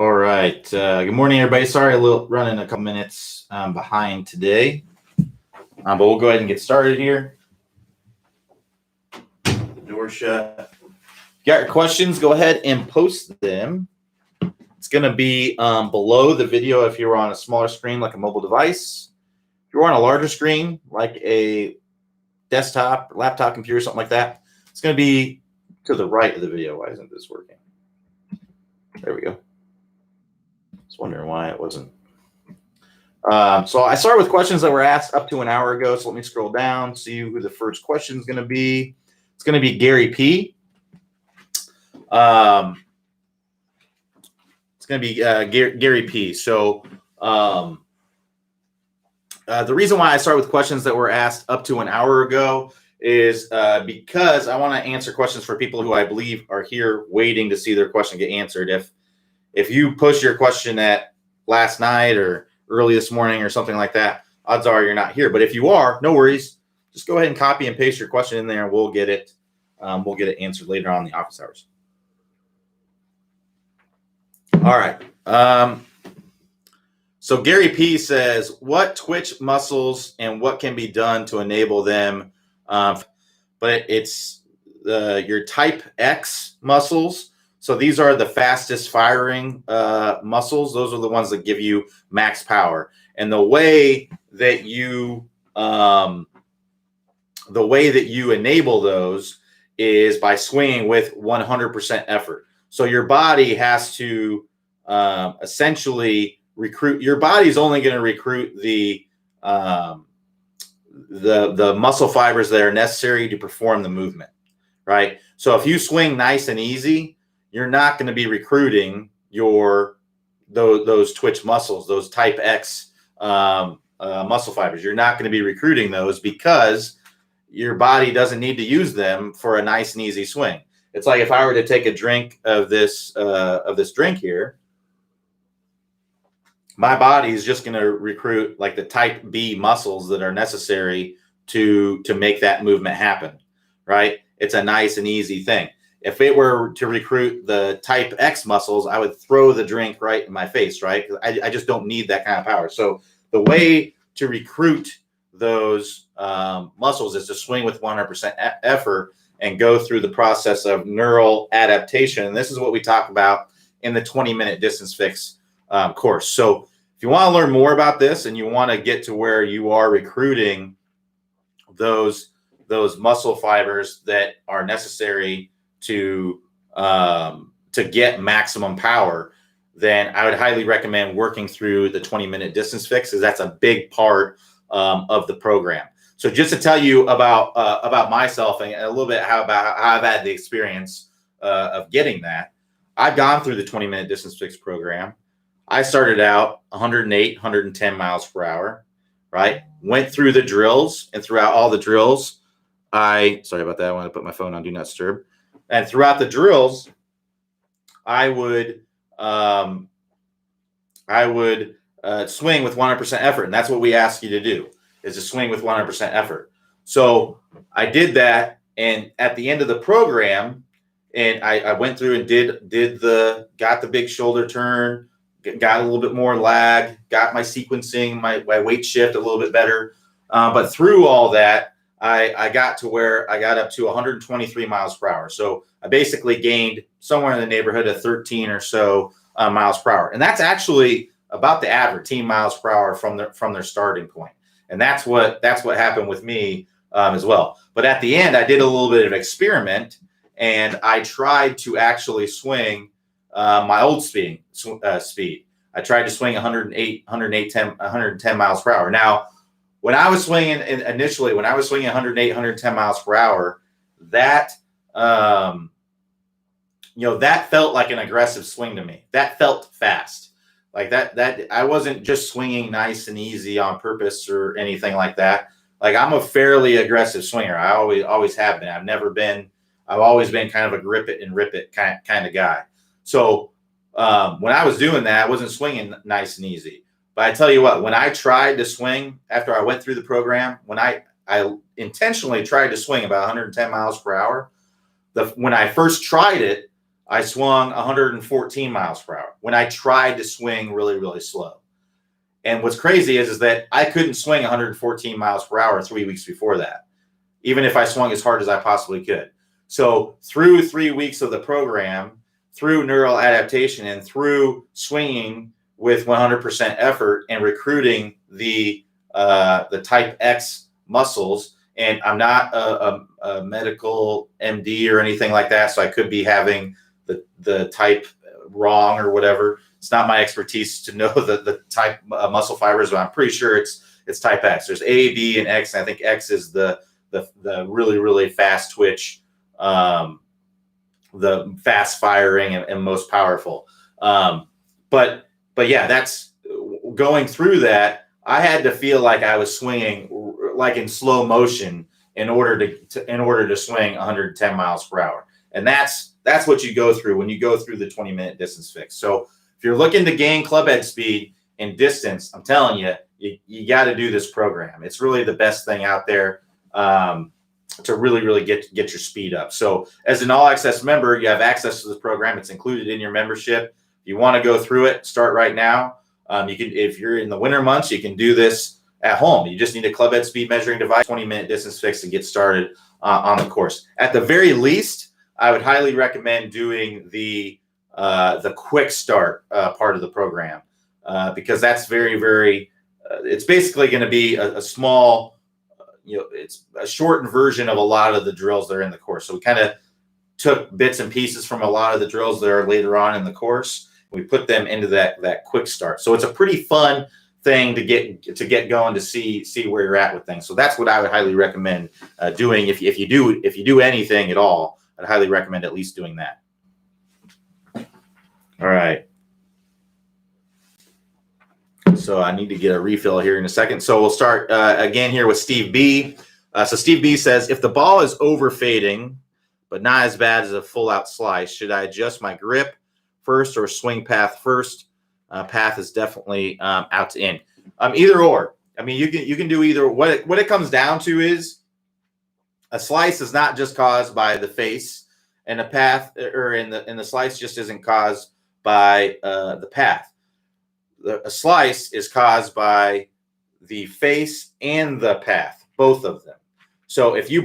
All right. Good morning, everybody. Sorry, running a couple minutes behind today, but we'll go ahead and get started here. The door shut. If you got your questions, go ahead and post them. It's going to be below the video if you're on a smaller screen like a mobile device. If you're on a larger screen like a desktop, laptop computer, something like that, it's going to be to the right of the video. Why isn't this working? There we go. I was wondering why it wasn't. So I started with questions that were asked up to an hour ago. So let me scroll down, see who the first question is going to be. It's going to be Gary P. It's going to be Gary P. So the reason why I start with questions that were asked up to an hour ago is because I want to answer questions for people who I believe are here waiting to see their question get answered. If you push your question at last night or early this morning or something like that, odds are you're not here. But if you are, no worries. Just go ahead and copy and paste your question in there, and we'll get it. We'll get it answered later on in the office hours. All right. So Gary P says, what twitch muscles and what can be done to enable them? But it's your type X muscles. So these are the fastest firing muscles. Those are the ones that give you max power. And the way that you enable those is by swinging with 100% effort. So your body has to essentially recruit. Your body's only going to recruit the muscle fibers that are necessary to perform the movement, right? So if you swing nice and easy, you're not going to be recruiting those twitch muscles, those type X muscle fibers. You're not going to be recruiting those because your body doesn't need to use them for a nice and easy swing. It's like if I were to take a drink of this drink here, my body is just going to recruit like the type B muscles that are necessary to make that movement happen, right? It's a nice and easy thing. If it were to recruit the type X muscles, I would throw the drink right in my face, right? I just don't need that kind of power. So the way to recruit those muscles is to swing with 100% effort and go through the process of neural adaptation. And this is what we talk about in the 20-minute distance fix course. So if you want to learn more about this and you want to get to where you are recruiting those muscle fibers that are necessary to get maximum power, then I would highly recommend working through the 20-minute distance fix, because that's a big part of the program. So just to tell you about myself and a little bit how I've had the experience of getting that, I've gone through the 20-minute distance fix program. I started out 108, 110 miles per hour, right? Went through the drills, and throughout all the drills, sorry about that. I want to put my phone on Do Not Disturb. And throughout the drills, I would swing with 100% effort. And that's what we ask you to do, is to swing with 100% effort. So I did that. And at the end of the program, and I went through and got the big shoulder turn, got a little bit more lag, got my sequencing, my weight shift a little bit better. But through all that, I got to where I got up to 123 miles per hour. So I basically gained somewhere in the neighborhood of 13 or so miles per hour. And that's actually about the average, 13 miles per hour from their starting point. And that's what happened with me as well. But at the end, I did a little bit of experiment, and I tried to actually swing my old speed. I tried to swing 110 miles per hour. Now, when I was swinging initially, 108, 110 miles per hour, that that felt like an aggressive swing to me. That felt fast. Like that I wasn't just swinging nice and easy on purpose or anything like that. Like, I'm a fairly aggressive swinger. I always have been. I've always been kind of a grip it and rip it kind of guy. So when I was doing that, I wasn't swinging nice and easy. But I tell you what, when I tried to swing after I went through the program, when I intentionally tried to swing about 110 miles per hour, when I first tried it, I swung 114 miles per hour when I tried to swing really, really slow. And what's crazy is that I couldn't swing 114 miles per hour 3 weeks before that, even if I swung as hard as I possibly could. So through 3 weeks of the program, through neural adaptation and through swinging with 100% effort and recruiting the type X muscles, and I'm not a medical MD or anything like that, so I could be having the type wrong or whatever. It's not my expertise to know the type muscle fibers, but I'm pretty sure it's type X. There's A, B, and X, and I think X is the really, really fast twitch, the fast firing and most powerful. But yeah, that's going through that. I had to feel like I was swinging like in slow motion in order to swing 110 miles per hour. And that's what you go through when you go through the 20-minute distance fix. So if you're looking to gain club head speed and distance, I'm telling you, you got to do this program. It's really the best thing out there to really, really get your speed up. So as an all access member, you have access to this program. It's included in your membership. If you want to go through it, start right now. You can, if you're in the winter months, you can do this at home. You just need a club head speed measuring device, 20-minute distance fix to get started on the course. At the very least, I would highly recommend doing the quick start part of the program because that's very, very. It's basically going to be a small, it's a shortened version of a lot of the drills that are in the course. So we kind of took bits and pieces from a lot of the drills that are later on in the course. We put them into that quick start. So it's a pretty fun thing to get going to see where you're at with things. So that's what I would highly recommend doing if you do anything at all. I'd highly recommend at least doing that. All right. So I need to get a refill here in a second. So we'll start again here with Steve B. So Steve B says, if the ball is over fading, but not as bad as a full out slice, should I adjust my grip first or swing path first? Path is definitely out to in. Either or. I mean, you can do either. What it comes down to is a slice is not just caused by the face, and a path or in the slice just isn't caused by the path. A slice is caused by the face and the path, both of them. So if you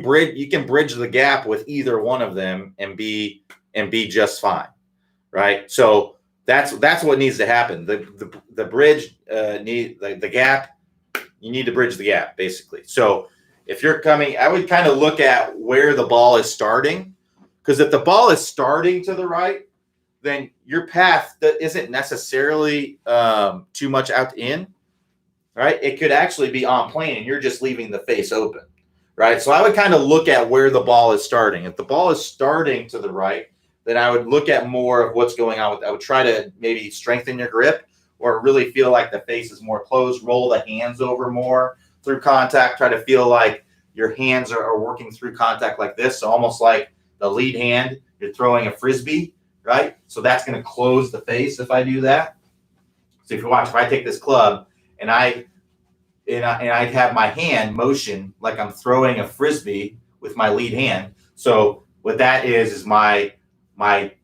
can bridge the gap with either one of them and be just fine, right? So that's what needs to happen. The bridge the gap. You need to bridge the gap basically. So if you're coming, I would kind of look at where the ball is starting, because if the ball is starting to the right, then your path that isn't necessarily too much out to in, right? It could actually be on plane and you're just leaving the face open, right? So I would kind of look at where the ball is starting. If the ball is starting to the right, then I would look at more of what's going on with it. I would try to maybe strengthen your grip or really feel like the face is more closed, roll the hands over more through contact, try to feel like your hands are working through contact like this. So almost like the lead hand, you're throwing a Frisbee, right? So that's going to close the face if I do that. So if you watch, if I take this club and I have my hand motion like I'm throwing a Frisbee with my lead hand. So what that is my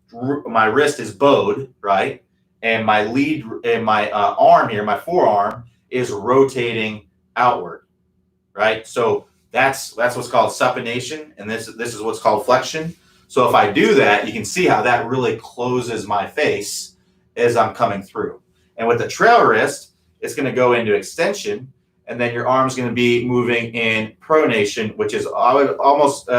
wrist is bowed, right? And my lead and my arm here, my forearm is rotating outward, right? So that's what's called supination, and this is what's called flexion. So if I do that, you can see how that really closes my face as I'm coming through. And with the trail wrist, it's going to go into extension, and then your arm's going to be moving in pronation, which is, I would almost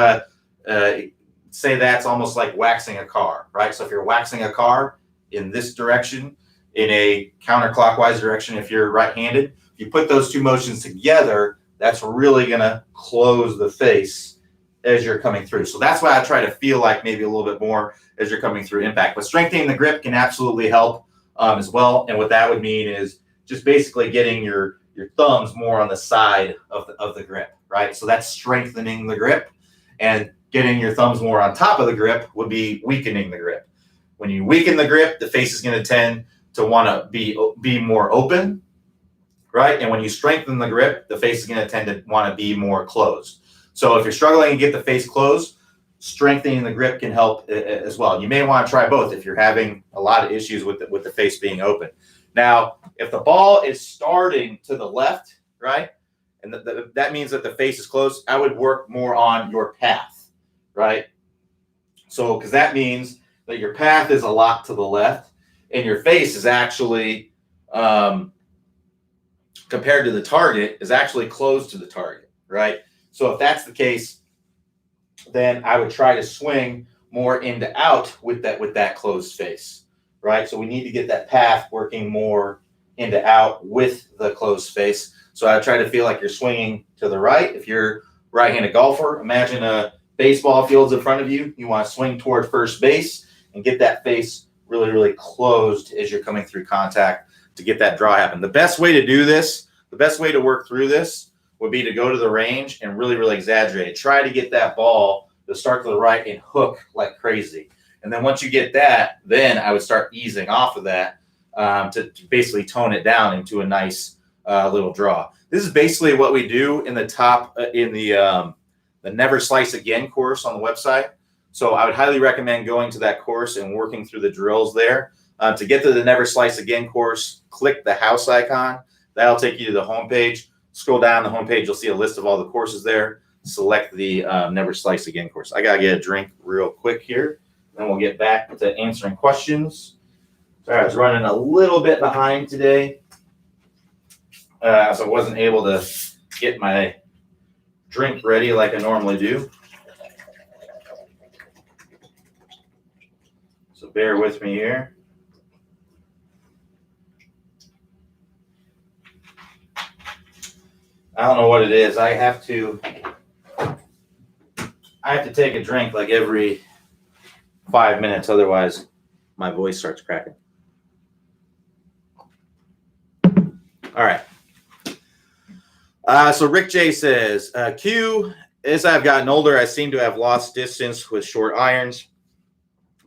say that's almost like waxing a car, right? So if you're waxing a car in this direction, in a counterclockwise direction, if you're right-handed, if you put those two motions together, that's really going to close the face as you're coming through. So that's why I try to feel like maybe a little bit more as you're coming through impact. But strengthening the grip can absolutely help as well. And what that would mean is just basically getting your thumbs more on the side of the grip, right? So that's strengthening the grip, and getting your thumbs more on top of the grip would be weakening the grip. When you weaken the grip, the face is going to tend to want to be more open, right? And when you strengthen the grip, the face is going to tend to want to be more closed. So if you're struggling to get the face closed, strengthening the grip can help as well. You may want to try both if you're having a lot of issues with the face being open. Now, if the ball is starting to the left, right, and that means that the face is closed, I would work more on your path, right? So, because that means that your path is a lot to the left, and your face is actually, compared to the target, is actually closed to the target, right? So if that's the case, then I would try to swing more into out with that closed face, right? So we need to get that path working more into out with the closed face. So I try to feel like you're swinging to the right. If you're right-handed golfer, imagine a baseball field's in front of you. You want to swing toward first base and get that face really, really closed as you're coming through contact to get that draw happen. The best way to do this, the best way to work through this would be to go to the range and really, really exaggerate it. Try to get that ball to start to the right and hook like crazy. And then once you get that, then I would start easing off of that to basically tone it down into a nice little draw. This is basically what we do in the top in the Never Slice Again course on the website. So I would highly recommend going to that course and working through the drills there. To get to the Never Slice Again course, click the house icon. That'll take you to the homepage. Scroll down the homepage, you'll see a list of all the courses there. Select the Never Slice Again course. I got to get a drink real quick here. Then we'll get back to answering questions. Sorry, I was running a little bit behind today. So I wasn't able to get my drink ready like I normally do. So bear with me here. I don't know what it is. I have to take a drink like every 5 minutes, otherwise my voice starts cracking. All right. So Rick J says, Q, as I've gotten older, I seem to have lost distance with short irons,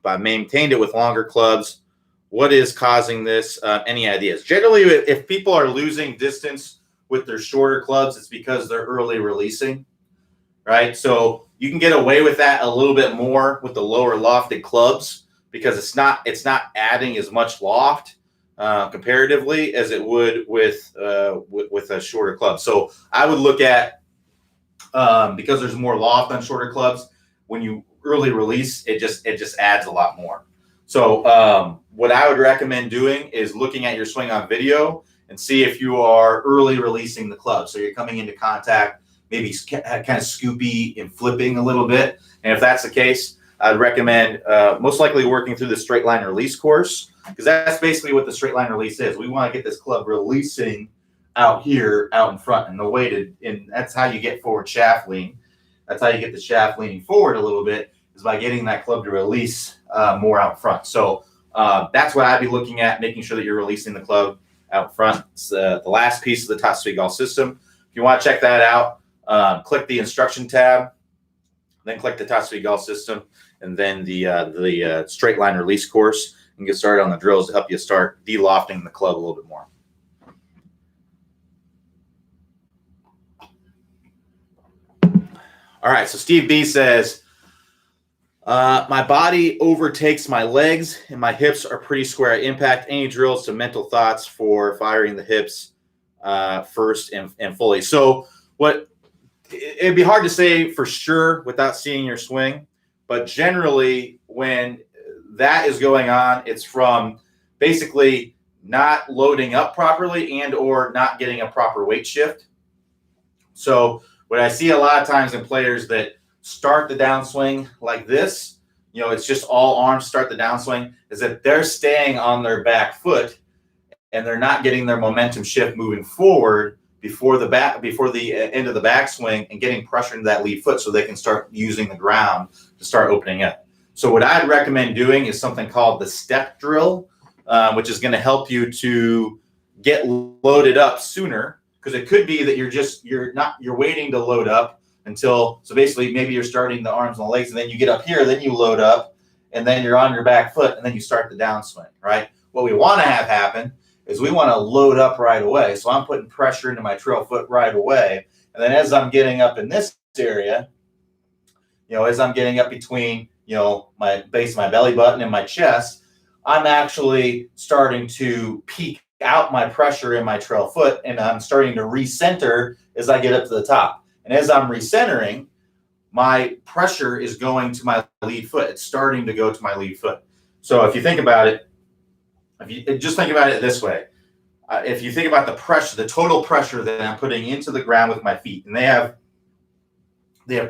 but I've maintained it with longer clubs. What is causing this? Any ideas? Generally, if people are losing distance with their shorter clubs, it's because they're early releasing, right? So you can get away with that a little bit more with the lower lofted clubs because it's not adding as much loft comparatively as it would with a shorter club. So I would look at because there's more loft on shorter clubs. When you early release, it just adds a lot more. So what I would recommend doing is looking at your swing on video and see if you are early releasing the club. So you're coming into contact, maybe kind of scoopy and flipping a little bit. And if that's the case, I'd recommend most likely working through the straight line release course, because that's basically what the straight line release is. We want to get this club releasing out here, out in front. And that's how you get forward shaft lean. That's how you get the shaft leaning forward a little bit, is by getting that club to release more out front. So that's what I'd be looking at, making sure that you're releasing the club out front. It's the last piece of the Top Speed Golf system. If you want to check that out, click the instruction tab, then click the Top Speed Golf system, and then the straight line release course, and get started on the drills to help you start de-lofting the club a little bit more. All right, so Steve B says, my body overtakes my legs and my hips are pretty square at impact. Any drills to mental thoughts for firing the hips first and fully? So it'd be hard to say for sure without seeing your swing, but generally when that is going on, it's from basically not loading up properly and or not getting a proper weight shift. So what I see a lot of times in players that start the downswing like this, it's just all arms start the downswing, is that they're staying on their back foot and they're not getting their momentum shift moving forward before the end of the backswing and getting pressure into that lead foot so they can start using the ground to start opening up. So what I'd recommend doing is something called the step drill, which is going to help you to get loaded up sooner, because it could be that you're waiting to load up so basically maybe you're starting the arms and the legs, and then you get up here, then you load up, and then you're on your back foot, and then you start the downswing, right? What we want to have happen is we want to load up right away. So I'm putting pressure into my trail foot right away. And then as I'm getting up in this area, as I'm getting up between, my base of my belly button and my chest, I'm actually starting to peak out my pressure in my trail foot, and I'm starting to recenter as I get up to the top. And as I'm recentering, my pressure is going to my lead foot. It's starting to go to my lead foot. So if you think about it, if you just think about it this way, if you think about the pressure, the total pressure that I'm putting into the ground with my feet, and they have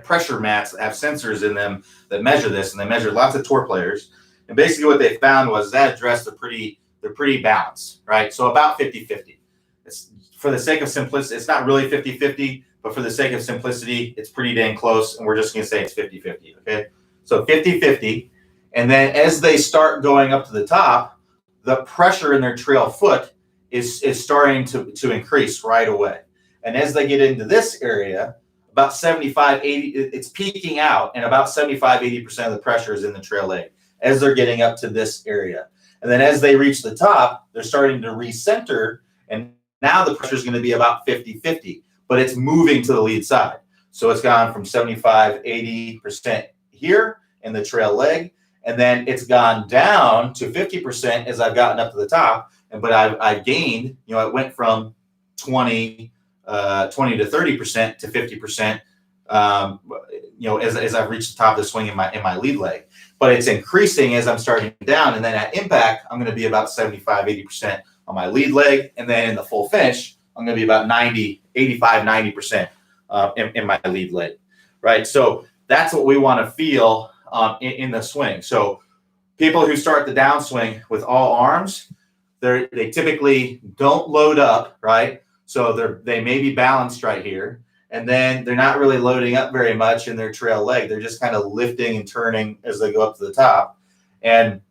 pressure mats that have sensors in them that measure this, and they measure lots of tour players. And basically what they found was that address, they're pretty balanced, right? So about 50-50. It's, for the sake of simplicity, it's not really 50-50, but for the sake of simplicity, it's pretty dang close, and we're just going to say it's 50-50, okay? So 50-50, and then as they start going up to the top, the pressure in their trail foot is starting to increase right away. And as they get into this area, about 75-80, it's peaking out, and about 75-80% of the pressure is in the trail leg as they're getting up to this area. And then as they reach the top, they're starting to recenter, and now the pressure is going to be about 50-50, but it's moving to the lead side. So it's gone from 75-80% here in the trail leg, and then it's gone down to 50% as I've gotten up to the top. But I've gained, it went from 20 to 30% to 50%, as I've reached the top of the swing in my lead leg. But it's increasing as I'm starting down, and then at impact, I'm going to be about 75-80% on my lead leg, and then in the full finish, I'm going to be about 90% in my lead leg, right? So that's what we want to feel in the swing. So people who start the downswing with all arms, they typically don't load up, right? So they may be balanced right here, and then they're not really loading up very much in their trail leg. They're just kind of lifting and turning as they go up to the top. And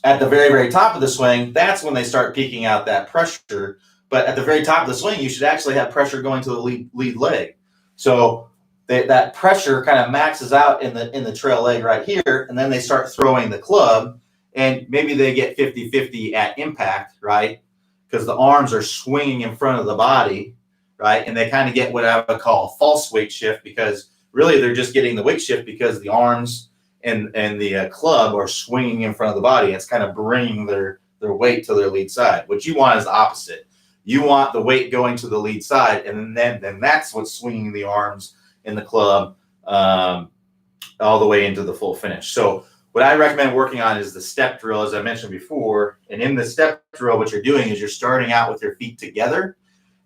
at the very, very top of the swing, that's when they start peaking out that pressure. But at the very top of the swing, you should actually have pressure going to the lead leg. So that pressure kind of maxes out in the trail leg right here, and then they start throwing the club, and maybe they get 50-50 at impact, right? Because the arms are swinging in front of the body, right? And they kind of get what I would call a false weight shift, because really they're just getting the weight shift because the arms and the club are swinging in front of the body. It's kind of bringing their weight to their lead side. What you want is the opposite. You want the weight going to the lead side, and then that's what's swinging the arms in the club all the way into the full finish. So what I recommend working on is the step drill, as I mentioned before. And in the step drill, what you're doing is you're starting out with your feet together.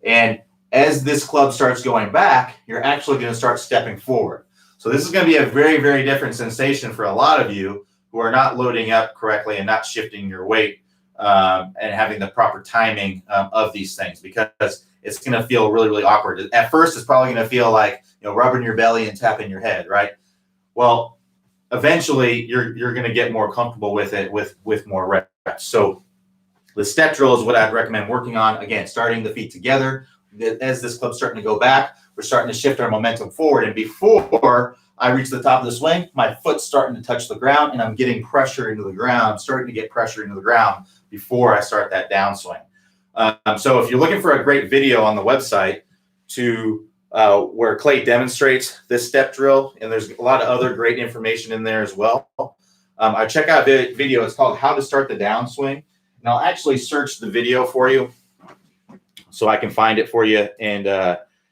And as this club starts going back, you're actually going to start stepping forward. So this is going to be a very, very different sensation for a lot of you who are not loading up correctly and not shifting your weight and having the proper timing of these things, because it's going to feel really, really awkward. At first, it's probably going to feel like, rubbing your belly and tapping your head, right? Well, eventually you're going to get more comfortable with it with more reps. So the step drill is what I'd recommend working on. Again, starting the feet together. As this club's starting to go back, we're starting to shift our momentum forward. And before I reach the top of the swing, my foot's starting to touch the ground, and I'm getting pressure into the ground. I'm starting to get pressure into the ground before I start that downswing. So if you're looking for a great video on the website where Clay demonstrates this step drill, and there's a lot of other great information in there as well, I check out a video. It's called How to Start the Downswing. And I'll actually search the video for you so I can find it for you, and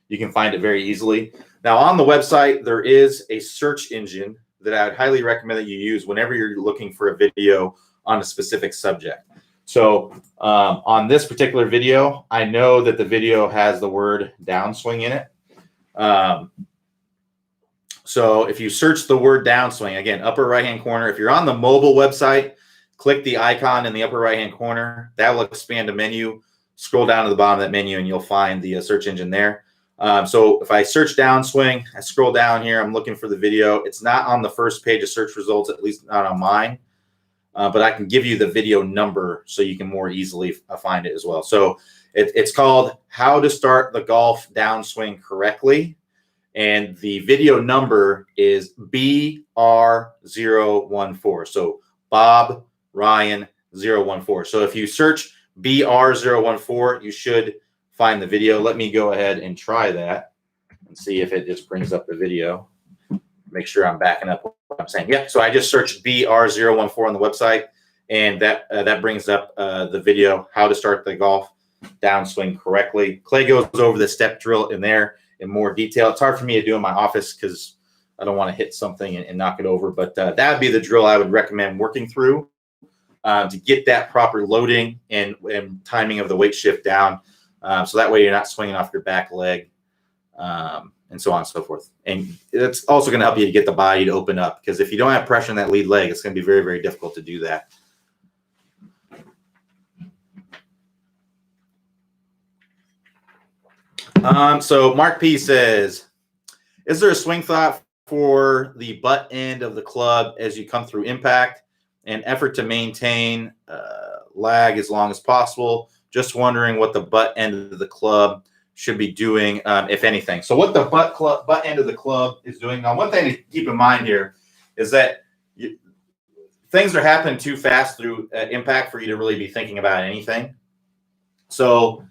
you can find it very easily. Now, on the website, there is a search engine that I would highly recommend that you use whenever you're looking for a video on a specific subject. So on this particular video, I know that the video has the word downswing in it. So if you search the word downswing, again, upper right-hand corner, if you're on the mobile website, click the icon in the upper right-hand corner. That will expand a menu. Scroll down to the bottom of that menu, and you'll find the search engine there. So if I search downswing, I scroll down here, I'm looking for the video. It's not on the first page of search results, at least not on mine. But I can give you the video number so you can more easily find it as well. So it's called How to Start the Golf Downswing Correctly. And the video number is BR014. So Bob Ryan 014. So if you search BR014, you should find the video. Let me go ahead and try that and see if it just brings up the video. make sure I'm backing up what I'm saying. Yeah, so I just searched BR014 on the website, and that brings up the video, how to start the golf downswing correctly. Clay goes over the step drill in there in more detail. It's hard for me to do in my office because I don't want to hit something and knock it over, but that would be the drill I would recommend working through to get that proper loading and timing of the weight shift down. So that way you're not swinging off your back leg, and so on and so forth. And it's also going to help you to get the body to open up, because if you don't have pressure in that lead leg, it's going to be very, very difficult to do that. So Mark P says, is there a swing thought for the butt end of the club as you come through impact, and effort to maintain lag as long as possible? Just wondering what the butt end of the club should be doing, if anything. So what the butt end of the club is doing. Now, one thing to keep in mind here is that things are happening too fast through impact for you to really be thinking about anything. So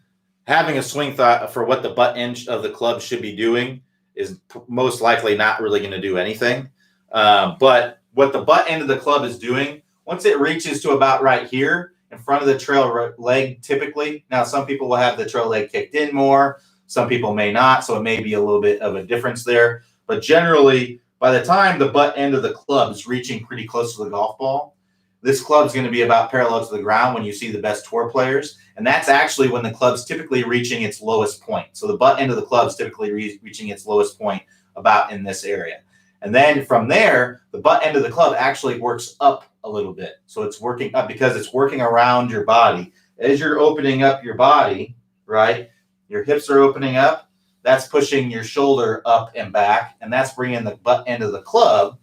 having a swing thought for what the butt end of the club should be doing is most likely not really going to do anything. But what the butt end of the club is doing, once it reaches to about right here, in front of the trail leg typically. Now, some people will have the trail leg kicked in more. Some people may not, so it may be a little bit of a difference there. But generally, by the time the butt end of the club is reaching pretty close to the golf ball, this club is going to be about parallel to the ground when you see the best tour players. And that's actually when the club's typically reaching its lowest point. So the butt end of the club is typically reaching its lowest point about in this area. And then from there, the butt end of the club actually works up a little bit. So it's working up because it's working around your body. As you're opening up your body, right, your hips are opening up. That's pushing your shoulder up and back. And that's bringing the butt end of the club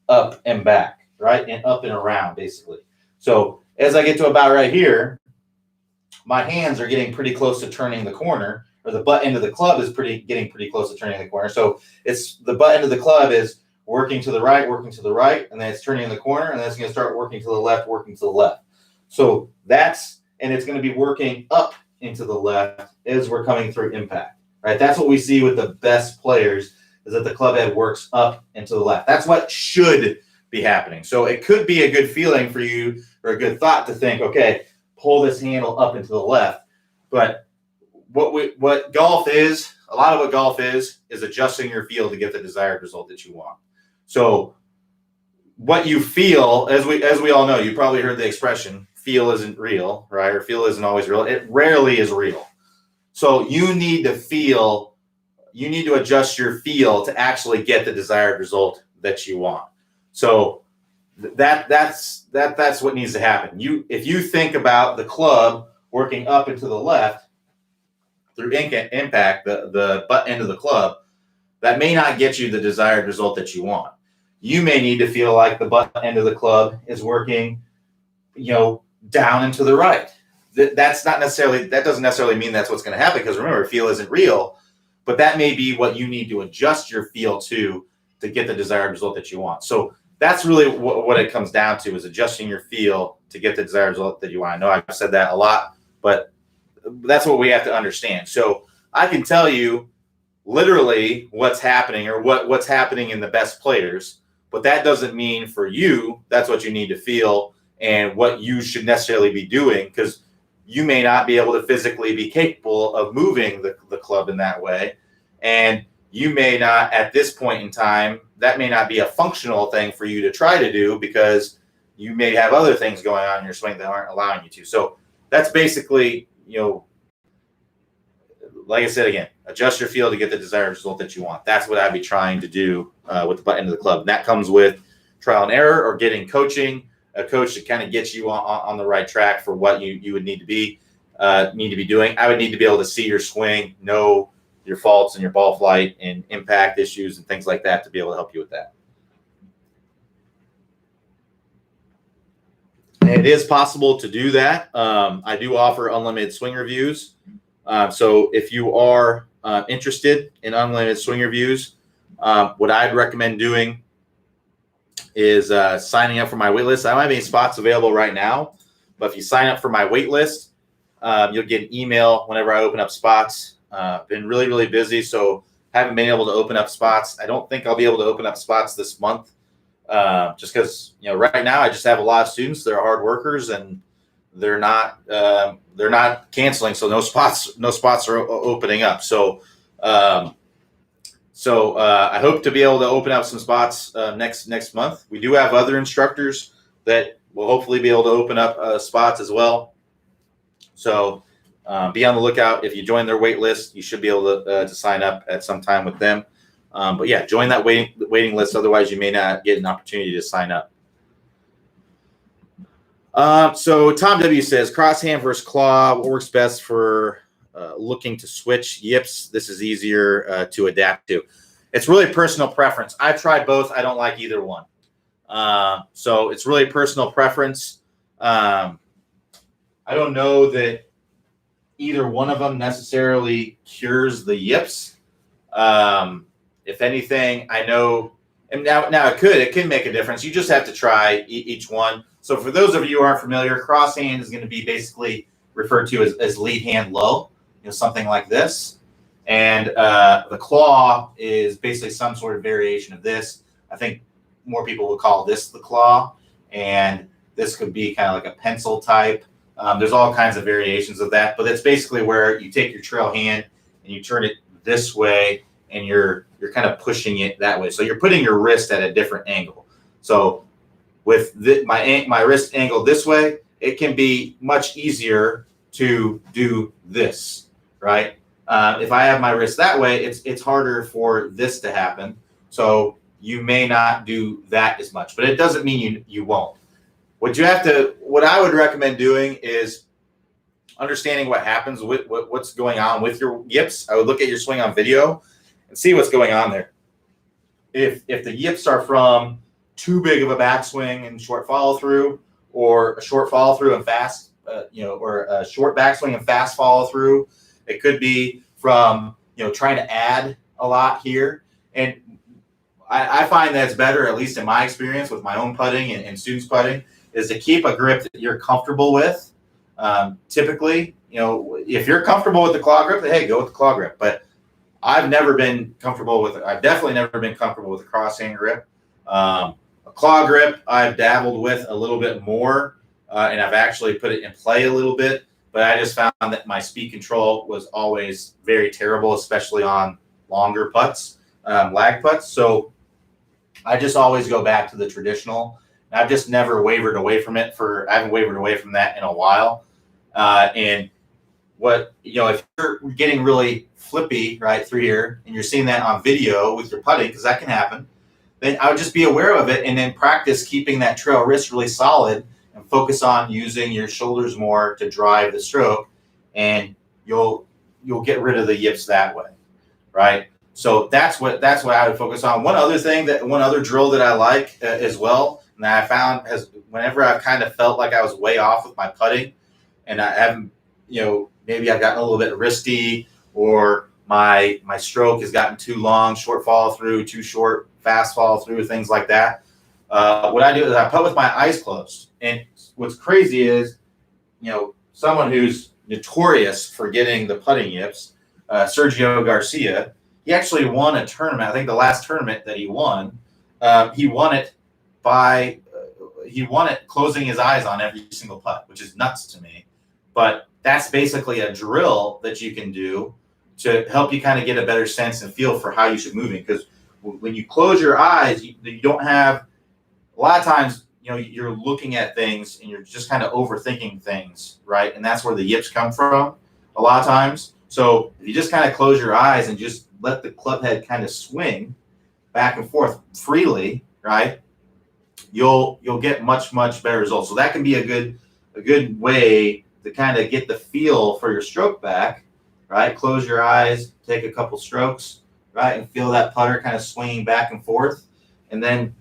up and back, right, and up and around, basically. So as I get to about right here, my hands are getting pretty close to turning the corner, or the butt end of the club is getting pretty close to turning the corner. So it's the butt end of the club is working to the right, and then it's turning the corner, and then it's going to start working to the left. So and it's going to be working up into the left as we're coming through impact, right? That's what we see with the best players, is that the club head works up and to the left. That's what should be happening. So it could be a good feeling for you, or a good thought to think, okay, pull this handle up and to the left. But what golf is, a lot of what golf is adjusting your feel to get the desired result that you want. So what you feel, as we all know, you probably heard the expression, feel isn't real, right? Or feel isn't always real. It rarely is real. So you need to adjust your feel to actually get the desired result that you want. So that's what needs to happen. If you think about the club working up and to the left through impact, the butt end of the club, that may not get you the desired result that you want. You may need to feel like the butt end of the club is working, down and to the right. That doesn't necessarily mean that's what's going to happen, because remember, feel isn't real, but that may be what you need to adjust your feel to get the desired result that you want. So that's really what it comes down to, is adjusting your feel to get the desired result that you want. I know I've said that a lot, but that's what we have to understand. So I can tell you literally what's happening, or what's happening in the best players, but that doesn't mean for you that's what you need to feel and what you should necessarily be doing, because you may not be able to physically be capable of moving the club in that way. And you may not, at this point in time, that may not be a functional thing for you to try to do, because you may have other things going on in your swing that aren't allowing you to. So that's basically, like I said again, adjust your feel to get the desired result that you want. That's what I'd be trying to do with the butt end of the club. And that comes with trial and error, or getting coaching, a coach to kind of get you on the right track for what you would need to be doing. I would need to be able to see your swing, know your faults and your ball flight and impact issues and things like that to be able to help you with that. And it is possible to do that. I do offer unlimited swing reviews. So if you are interested in unlimited swing reviews, what I'd recommend doing is signing up for my wait list. I don't have any spots available right now, but if you sign up for my wait list, you'll get an email whenever I open up spots. Been really, really busy, so haven't been able to open up spots. I don't think I'll be able to open up spots this month, just because right now I just have a lot of students. They're hard workers and they're not canceling, so no spots are opening up. So I hope to be able to open up some spots next month. We do have other instructors that will hopefully be able to open up spots as well. So be on the lookout. If you join their wait list, you should be able to sign up at some time with them. But yeah, join that waiting list. Otherwise, you may not get an opportunity to sign up. So Tom W says, cross hand versus claw, what works best for looking to switch yips? This is easier to adapt to. It's really personal preference. I've tried both. I don't like either one. So it's really personal preference. I don't know that either one of them necessarily cures the yips. If anything, I know, and now it can make a difference. You just have to try each one. So for those of you who aren't familiar, cross hand is going to be basically referred to as lead hand low, something like this. And the claw is basically some sort of variation of this. I think more people would call this the claw, and this could be kind of like a pencil type. There's all kinds of variations of that, but it's basically where you take your trail hand and you turn it this way, and you're kind of pushing it that way. So you're putting your wrist at a different angle. So with my wrist angle this way, it can be much easier to do this, right? If I have my wrist that way, it's harder for this to happen. So you may not do that as much, but it doesn't mean you won't. What I would recommend doing is understanding what happens with what's going on with your yips. I would look at your swing on video and see what's going on there. If the yips are from too big of a backswing and short follow through, or a short follow through and fast, or a short backswing and fast follow through, it could be from trying to add a lot here. And I find that's better, at least in my experience with my own putting and students putting, is to keep a grip that you're comfortable with. Typically, if you're comfortable with the claw grip, hey, go with the claw grip. But I've definitely never been comfortable with a cross hand grip. A claw grip I've dabbled with a little bit more, and I've actually put it in play a little bit, but I just found that my speed control was always very terrible, especially on longer putts, lag putts. So I just always go back to the traditional. I've just never wavered away from it. I haven't wavered away from that in a while. And if you're getting really flippy right through here, and you're seeing that on video with your putting, because that can happen, then I would just be aware of it and then practice keeping that trail wrist really solid and focus on using your shoulders more to drive the stroke, and you'll get rid of the yips that way, right? So that's what I would focus on. One other drill that I like as well, and that I found whenever I've kind of felt like I was way off with my putting, and I haven't, maybe I've gotten a little bit risky, or my stroke has gotten too long, short follow through, too short, fast follow through, things like that. What I do is I putt with my eyes closed. And what's crazy is, someone who's notorious for getting the putting yips, Sergio Garcia, he actually won a tournament. I think the last tournament that he won it closing his eyes on every single putt, which is nuts to me. But that's basically a drill that you can do to help you kind of get a better sense and feel for how you should move it. Because when you close your eyes, you don't have, a lot of times, you're looking at things and you're just kind of overthinking things, right? And that's where the yips come from a lot of times. So if you just kind of close your eyes and just let the club head kind of swing back and forth freely, right, you'll get much, much better results. So that can be a good way to kind of get the feel for your stroke back, right? Close your eyes, take a couple strokes, right, and feel that putter kind of swinging back and forth, and then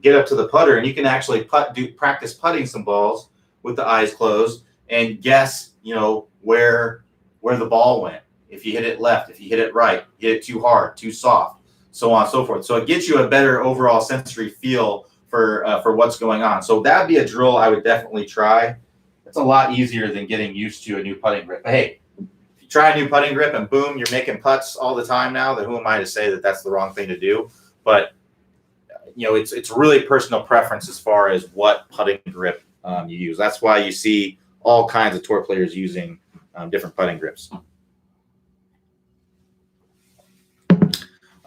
get up to the putter, and you can actually practice putting some balls with the eyes closed and guess, where the ball went. If you hit it left, if you hit it right, hit it too hard, too soft, so on and so forth. So it gets you a better overall sensory feel for what's going on. So that would be a drill I would definitely try. It's a lot easier than getting used to a new putting grip. But hey, if you try a new putting grip and boom, you're making putts all the time now. Then who am I to say that that's the wrong thing to do? But it's really personal preference as far as what putting grip you use. That's why you see all kinds of tour players using different putting grips.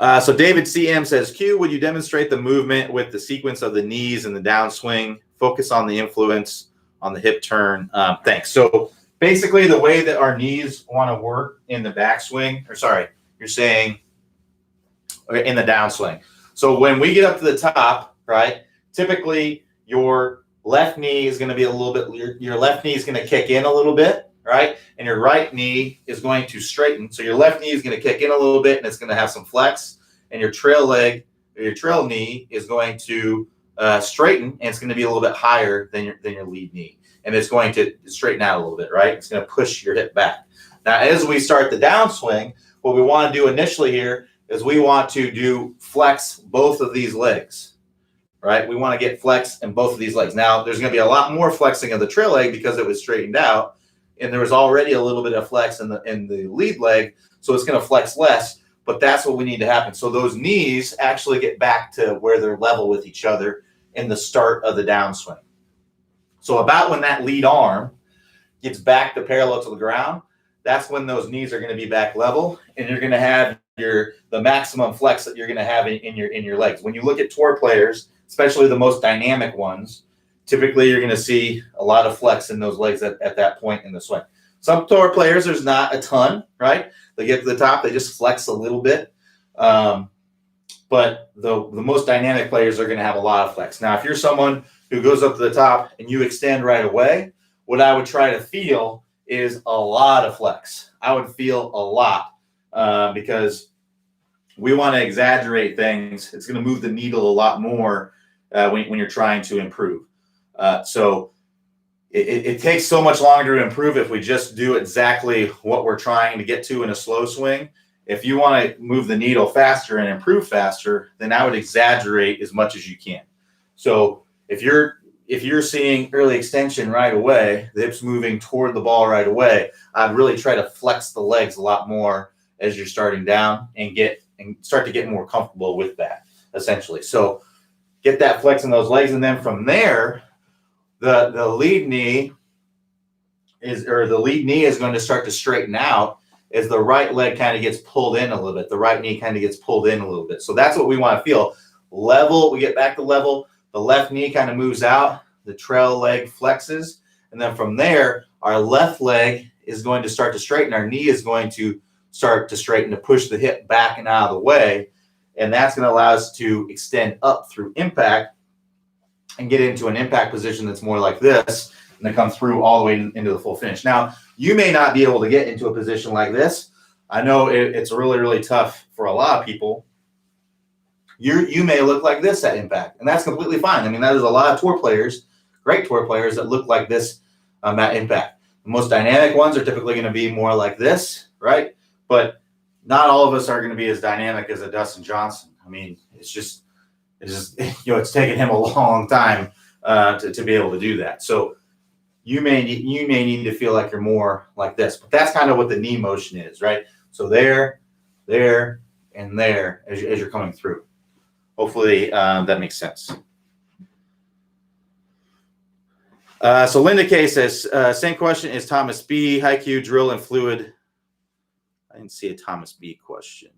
So David CM says, Q, would you demonstrate the movement with the sequence of the knees and the downswing? Focus on the influence on the hip turn. Thanks. So basically the way that our knees want to work in the backswing, or sorry, you're saying in the downswing. So when we get up to the top, right, typically your left knee is going to be a little bit, your left knee is going to kick in a little bit, right? And your right knee is going to straighten. So your left knee is going to kick in a little bit and it's going to have some flex. And your trail leg or your trail knee is going to straighten, and it's going to be a little bit higher than your lead knee. And it's going to straighten out a little bit, right? It's going to push your hip back. Now, as we start the downswing, what we want to do initially here is we want to do flex both of these legs, right? We want to get flex in both of these legs. Now, there's going to be a lot more flexing of the trail leg because it was straightened out, and there was already a little bit of flex in the lead leg, so it's going to flex less, but that's what we need to happen. So those knees actually get back to where they're level with each other in the start of the downswing. So about when that lead arm gets back to parallel to the ground, that's when those knees are going to be back level, and you're going to have the maximum flex that you're going to have in your legs. When you look at tour players, especially the most dynamic ones, typically you're going to see a lot of flex in those legs at that point in the swing. Some tour players, there's not a ton, right? They get to the top, they just flex a little bit. But the most dynamic players are going to have a lot of flex. Now, if you're someone who goes up to the top and you extend right away, what I would try to feel is a lot of flex. I would feel a lot because we want to exaggerate things. It's going to move the needle a lot more when you're trying to improve. So it takes so much longer to improve if we just do exactly what we're trying to get to in a slow swing. If you want to move the needle faster and improve faster, then I would exaggerate as much as you can. So if you're seeing early extension right away, the hips moving toward the ball right away, I'd really try to flex the legs a lot more as you're starting down and start to get more comfortable with that, essentially. So get that flex in those legs, and then from there, the lead knee is going to start to straighten out as the right leg kind of gets pulled in a little bit. The right knee kind of gets pulled in a little bit. So that's what we want to feel. Level, we get back to level. The left knee kind of moves out. The trail leg flexes. And then from there, our left leg is going to start to straighten. Our knee is going to start to straighten to push the hip back and out of the way. And that's going to allow us to extend up through impact and get into an impact position that's more like this, and then come through all the way into the full finish. Now, you may not be able to get into a position like this. I know it's really, really tough for a lot of people. You may look like this at impact, and that's completely fine. I mean, there's a lot of tour players, great tour players, that look like this at impact. The most dynamic ones are typically going to be more like this, right? But not all of us are going to be as dynamic as a Dustin Johnson. I mean, it's just it's taken him a long time to be able to do that. So you may need to feel like you're more like this, but that's kind of what the knee motion is, right? So there, and there as you're coming through. Hopefully that makes sense. So Linda K says, same question is Thomas B. High Q, drill and fluid. I didn't see a Thomas B question.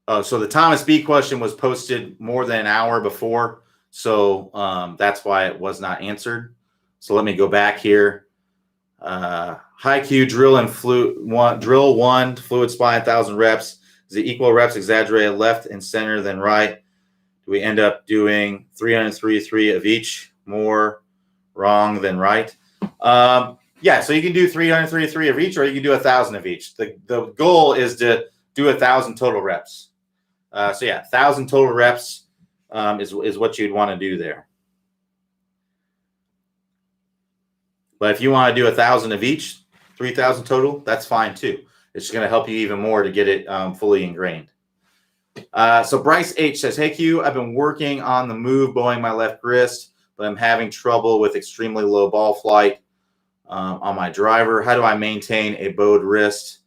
Oh, so the Thomas B question was posted more than an hour before. So that's why it was not answered. So let me go back here. High Q, drill and drill one, fluid spine, 1,000 reps. Is it equal reps exaggerated left and center than right? Do we end up doing 303 of each, more wrong than right? Yeah, so you can do 333 of each, or you can do 1,000 of each. The goal is to do 1,000 total reps. So yeah, 1,000 total reps is what you'd want to do there. But if you want to do 1,000 of each, 3,000 total, that's fine too. It's just going to help you even more to get it fully ingrained. So Bryce H says, hey Q, I've been working on the move, bowing my left wrist, but I'm having trouble with extremely low ball flight. on my driver. How do I maintain a bowed wrist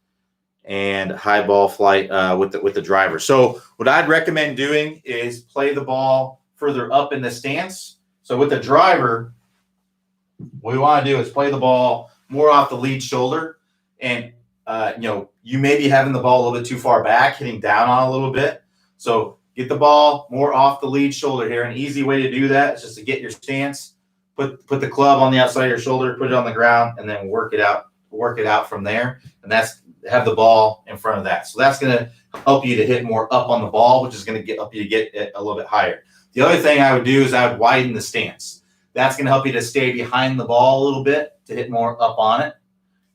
and high ball flight with the driver? So what I'd recommend doing is play the ball further up in the stance. So with the driver, what we want to do is play the ball more off the lead shoulder, and you may be having the ball a little bit too far back, hitting down on a little bit. So get the ball more off the lead shoulder here. An easy way to do that is just to get your stance, put the club on the outside of your shoulder, put it on the ground, and then work it out from there. And that's have the ball in front of that. So that's going to help you to hit more up on the ball, which is going to help you to get it a little bit higher. The other thing I would do is I would widen the stance. That's going to help you to stay behind the ball a little bit to hit more up on it,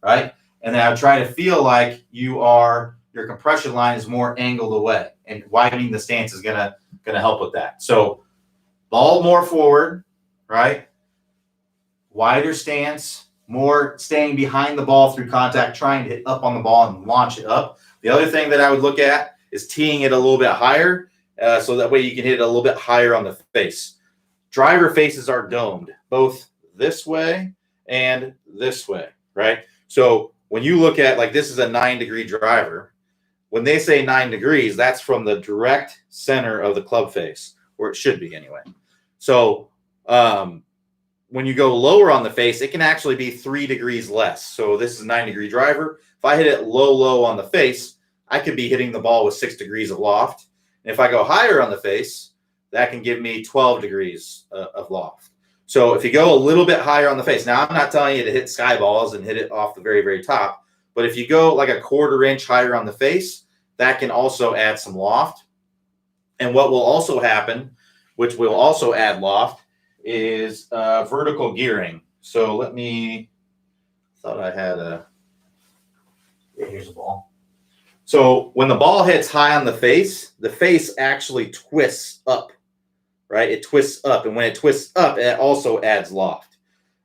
right? And then I would try to feel like your compression line is more angled away, and widening the stance is gonna help with that. So ball more forward, right? Wider stance, more staying behind the ball through contact, trying to hit up on the ball and launch it up. The other thing that I would look at is teeing it a little bit higher, so that way you can hit it a little bit higher on the face. Driver faces are domed, both this way and this way, right? So when you look at, like, this is a 9-degree driver. When they say 9 degrees, that's from the direct center of the club face, or it should be anyway. So when you go lower on the face, it can actually be 3 degrees less. So this is a 9-degree driver. If I hit it low on the face, I could be hitting the ball with 6 degrees of loft. And if I go higher on the face, that can give me 12 degrees of loft. So if you go a little bit higher on the face, now I'm not telling you to hit sky balls and hit it off the very, very top, but if you go like a 1/4 inch higher on the face, that can also add some loft. And what will also happen, which will also add loft, is vertical gearing. So thought I had here's a ball. So when the ball hits high on the face actually twists up, right? It twists up. And when it twists up, it also adds loft.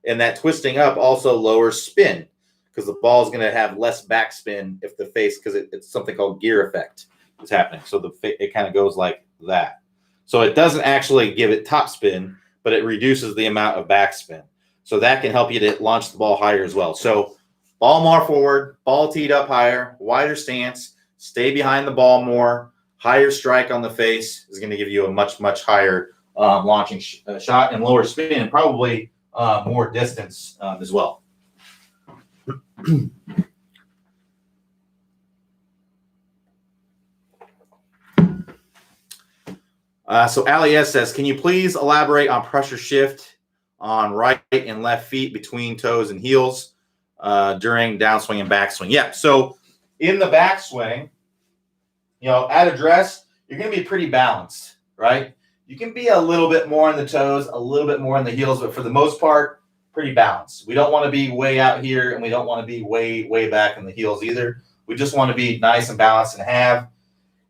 And that twisting up also lowers spin, because the ball is going to have less backspin if the face, because it's something called gear effect is happening. So it kind of goes like that. So it doesn't actually give it top spin, but it reduces the amount of backspin. So that can help you to launch the ball higher as well. So ball more forward, ball teed up higher, wider stance, stay behind the ball more, higher strike on the face is going to give you a much, much higher launching shot, and lower spin, and probably more distance as well. So Ali S says, can you please elaborate on pressure shift on right and left feet between toes and heels during downswing and backswing? Yeah, so in the backswing, at address, you're going to be pretty balanced, right? You can be a little bit more in the toes, a little bit more in the heels, but for the most part, pretty balanced. We don't want to be way out here, and we don't want to be way, way back in the heels either. We just want to be nice and balanced and have.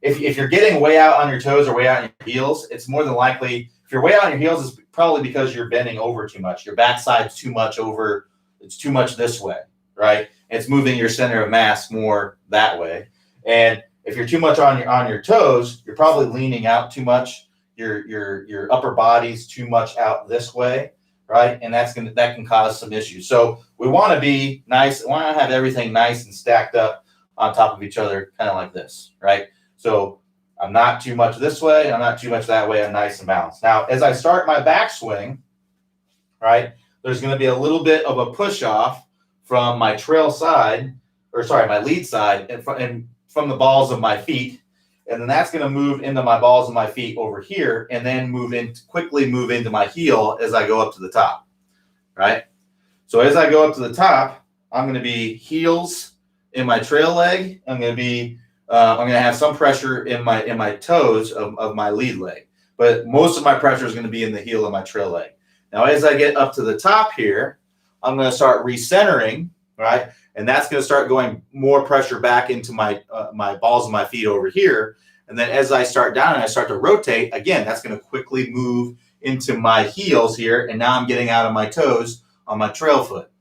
If you're getting way out on your toes or way out on your heels, it's more than likely, if you're way out on your heels, it's probably because you're bending over too much. Your backside's too much over, it's too much this way, right? It's moving your center of mass more that way. And if you're too much on your toes, you're probably leaning out too much. Your upper body's too much out this way, right? And that can cause some issues. So we want to be nice. We want to have everything nice and stacked up on top of each other, kind of like this, right? So I'm not too much this way, I'm not too much that way, I'm nice and balanced. Now, as I start my backswing, right, there's going to be a little bit of a push off from my my lead side, and from the balls of my feet. And then that's going to move into my balls of my feet over here, and then quickly move into my heel as I go up to the top, right? So as I go up to the top, I'm going to be heels in my trail leg. I'm going to have some pressure in my toes of my lead leg, but most of my pressure is going to be in the heel of my trail leg. Now, as I get up to the top here, I'm going to start recentering, right? And that's going to start going more pressure back into my balls of my feet over here. And then as I start down and I start to rotate, again, that's going to quickly move into my heels here. And now I'm getting out of my toes on my trail foot.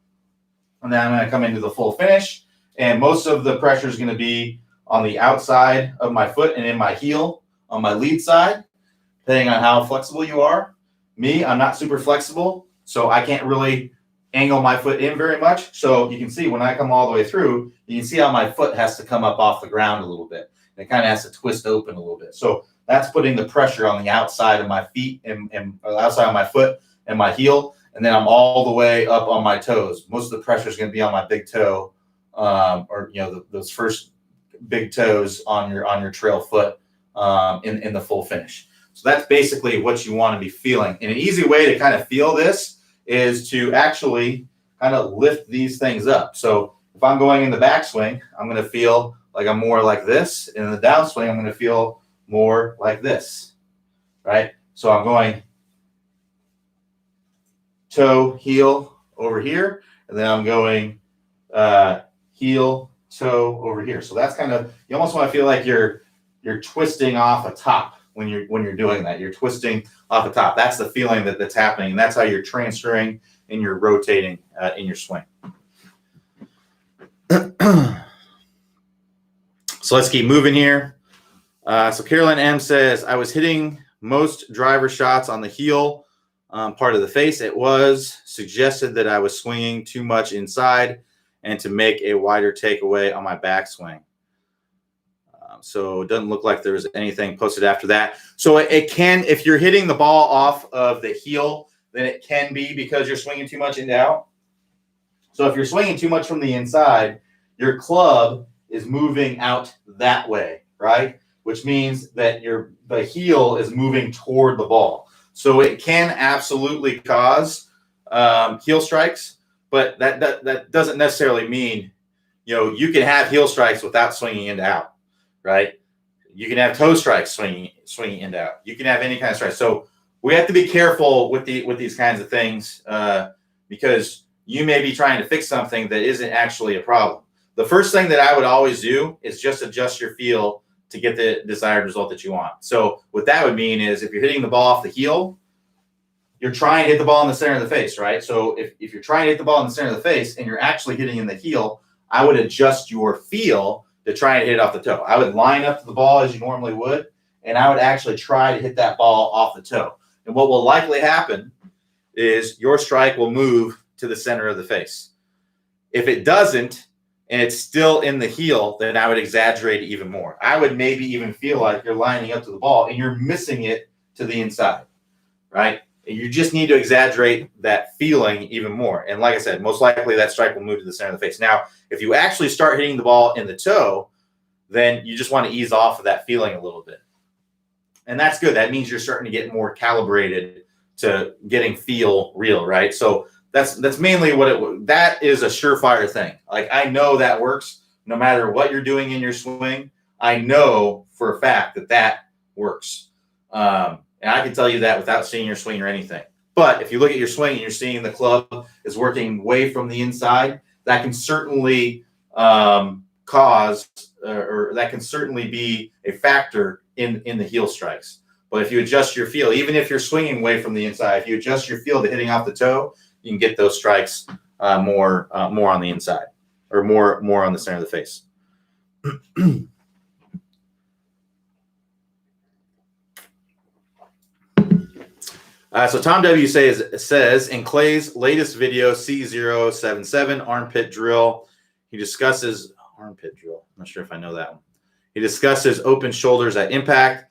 And then I'm going to come into the full finish. And most of the pressure is going to be on the outside of my foot and in my heel on my lead side, depending on how flexible you are. Me, I'm not super flexible, so I can't really angle my foot in very much. So you can see when I come all the way through, you can see how my foot has to come up off the ground a little bit. It kind of has to twist open a little bit. So that's putting the pressure on the outside of my feet and outside of my foot and my heel. And then I'm all the way up on my toes. Most of the pressure is going to be on my big toe, or those first big toes on your trail foot in the full finish. So that's basically what you want to be feeling. And an easy way to kind of feel this is to actually kind of lift these things up. So if I'm going in the backswing, I'm going to feel like I'm more like this. And in the downswing, I'm going to feel more like this, right? So I'm going toe, heel over here, and then I'm going heel, toe over here. So that's kind of, you almost want to feel like you're twisting off a top when you're doing that. You're twisting off the top. That's the feeling that's happening, and that's how you're transferring and you're rotating in your swing. So let's keep moving here. So Carolyn M says, I was hitting most driver shots on the heel part of the face. It was suggested that I was swinging too much inside and to make a wider takeaway on my backswing. So it doesn't look like there was anything posted after that. So it can, if you're hitting the ball off of the heel, then it can be because you're swinging too much in and out. So if you're swinging too much from the inside, your club is moving out that way, right? Which means that the heel is moving toward the ball. So it can absolutely cause heel strikes, but that doesn't necessarily mean, you can have heel strikes without swinging in and out, right? You can have toe strikes swinging in and out. You can have any kind of strike. So we have to be careful with these kinds of things because you may be trying to fix something that isn't actually a problem. The first thing that I would always do is just adjust your feel to get the desired result that you want. So what that would mean is if you're hitting the ball off the heel, you're trying to hit the ball in the center of the face, right? So if you're trying to hit the ball in the center of the face and you're actually hitting in the heel, I would adjust your feel to try and hit it off the toe. I would line up to the ball as you normally would, and I would actually try to hit that ball off the toe. And what will likely happen is your strike will move to the center of the face. If it doesn't, and it's still in the heel, then I would exaggerate it even more. I would maybe even feel like you're lining up to the ball and you're missing it to the inside, right? And you just need to exaggerate that feeling even more. And like I said, most likely that strike will move to the center of the face. Now, if you actually start hitting the ball in the toe, then you just want to ease off of that feeling a little bit. And that's good. That means you're starting to get more calibrated to getting feel real, right? So that's mainly what that is a surefire thing. Like I know that works no matter what you're doing in your swing. I know for a fact that works. And I can tell you that without seeing your swing or anything. But if you look at your swing and you're seeing the club is working way from the inside, that can certainly cause or that can certainly be a factor in the heel strikes. But if you adjust your feel, even if you're swinging away from the inside, if you adjust your feel to hitting off the toe, you can get those strikes more on the inside or more on the center of the face. So Tom W says in Clay's latest video, C077 armpit drill, he discusses armpit drill. I'm not sure if I know that one. He discusses open shoulders at impact.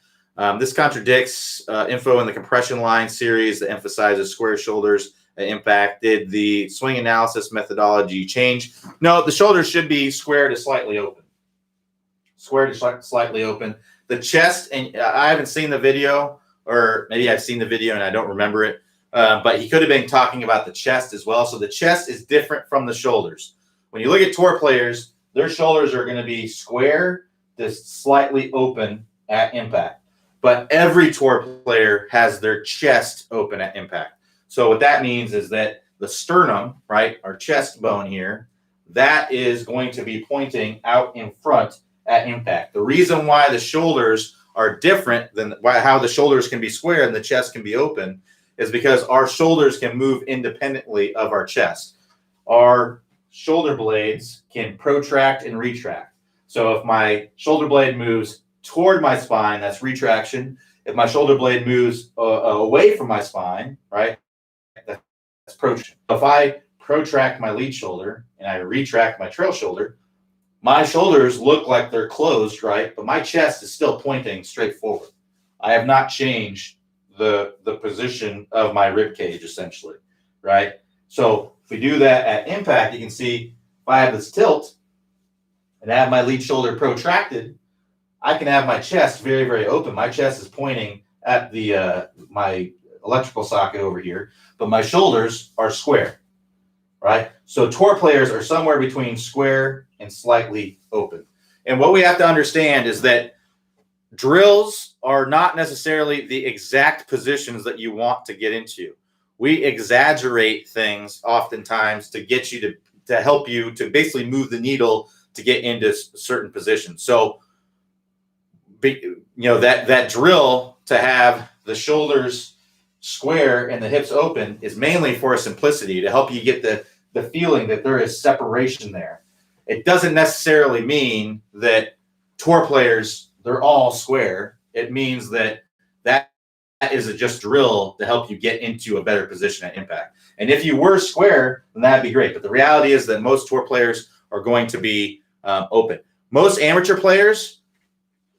This contradicts info in the compression line series that emphasizes square shoulders at impact. Did the swing analysis methodology change? No, the shoulders should be square to slightly open. Square to slightly open. The chest, and I haven't seen the video, or maybe I've seen the video and I don't remember it, but he could have been talking about the chest as well. So the chest is different from the shoulders. When you look at tour players, their shoulders are going to be square to slightly open at impact. But every tour player has their chest open at impact. So what that means is that the sternum, right, our chest bone here, that is going to be pointing out in front at impact. The reason why the shoulders are different than how the shoulders can be square and the chest can be open is because our shoulders can move independently of our chest. Our shoulder blades can protract and retract. So if my shoulder blade moves toward my spine, that's retraction. If my shoulder blade moves away from my spine, right, that's protraction. If I protract my lead shoulder and I retract my trail shoulder, my shoulders look like they're closed, right? But my chest is still pointing straight forward. I have not changed the position of my rib cage, essentially, right? So if we do that at impact, you can see if I have this tilt and I have my lead shoulder protracted, I can have my chest very, very open. My chest is pointing at the my electrical socket over here, but my shoulders are square, right? So tour players are somewhere between square and slightly open. And what we have to understand is that drills are not necessarily the exact positions that you want to get into. We exaggerate things oftentimes to get you to help you to basically move the needle to get into certain positions. So, that drill to have the shoulders square and the hips open is mainly for simplicity, to help you get the feeling that there is separation there. It doesn't necessarily mean that tour players, they're all square. It means that is just drill to help you get into a better position at impact. And if you were square, then that'd be great. But the reality is that most tour players are going to be open. Most amateur players